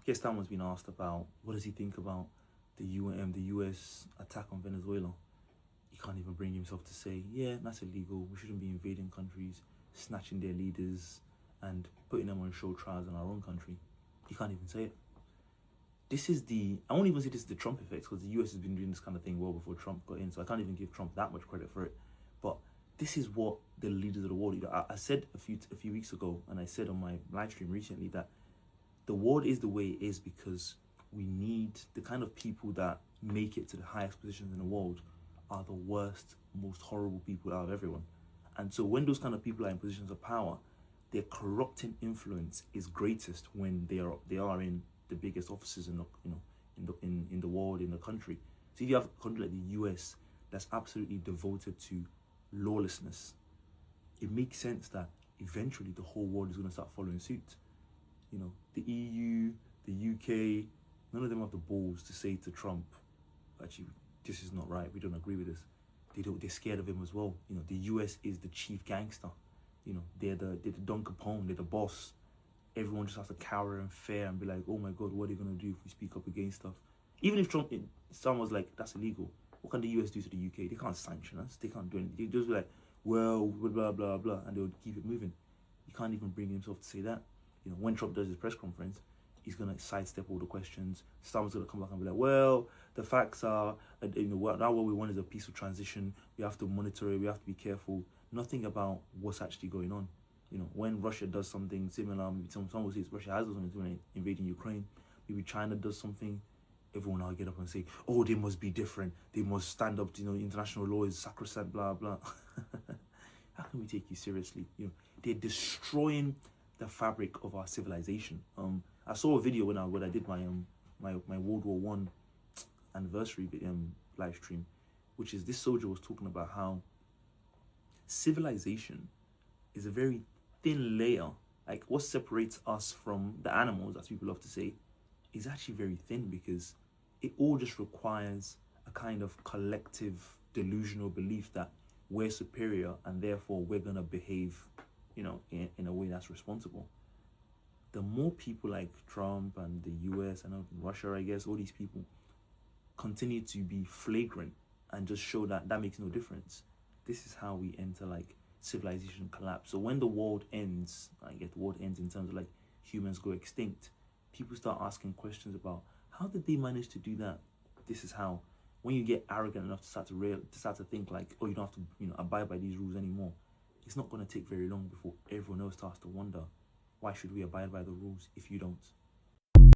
Keir Starmer's been asked about what does he think about the US attack on Venezuela. He can't even bring himself to say, yeah, that's illegal. We shouldn't be invading countries, snatching their leaders, and putting them on show trials in our own country. He can't even say it. I won't even say this is the Trump effect, because the US has been doing this kind of thing well before Trump got in, so I can't even give Trump that much credit for it. But this is what the leaders of the world, I said a few weeks ago, and I said on my live stream recently, that the world is the way it is because we need the kind of people that make it to the highest positions in the world are the worst, most horrible people out of everyone. And so when those kind of people are in positions of power, their corrupting influence is greatest when they are in the biggest offices in the world, in the country. So if you have a country like the US that's absolutely devoted to lawlessness, it makes sense that eventually the whole world is going to start following suit. The EU, the UK, none of them have the balls to say to Trump, actually, this is not right, we don't agree with this. They're scared of him as well. The US is the chief gangster. They're the Don Capone, they're the boss. Everyone just has to cower and fear and be like, oh my God, what are they going to do if we speak up against stuff? Even if someone was like, that's illegal, what can the US do to the UK? They can't sanction us, they can't do anything. They just be like, well, blah, blah, blah, and they'll keep it moving. He can't even bring himself to say that. When Trump does his press conference, he's going to sidestep all the questions. Starmer's going to come back and be like, well, the facts are, now what we want is a peaceful transition. We have to monitor it. We have to be careful. Nothing about what's actually going on. When Russia does something similar, maybe someone will say Russia has done something invading Ukraine. Maybe China does something. Everyone will get up and say, oh, they must be different. They must stand up to, international law is sacrosanct, blah, blah. How can we take you seriously? They're destroying the fabric of our civilization. I saw a video when I did my World War One anniversary live stream, which is this soldier was talking about how civilization is a very thin layer. Like what separates us from the animals, as people love to say, is actually very thin, because it all just requires a kind of collective delusional belief that we're superior and therefore we're gonna behave in a way that's responsible. The more people like Trump and the US and Russia, I guess, all these people continue to be flagrant and just show that makes no difference, this is how we enter like civilization collapse. So when the world ends, the world ends in terms of like humans go extinct, people start asking questions about how did they manage to do that? This is how, when you get arrogant enough to start to think like, oh, you don't have to abide by these rules anymore, it's not going to take very long before everyone else starts to wonder, why should we abide by the rules if you don't?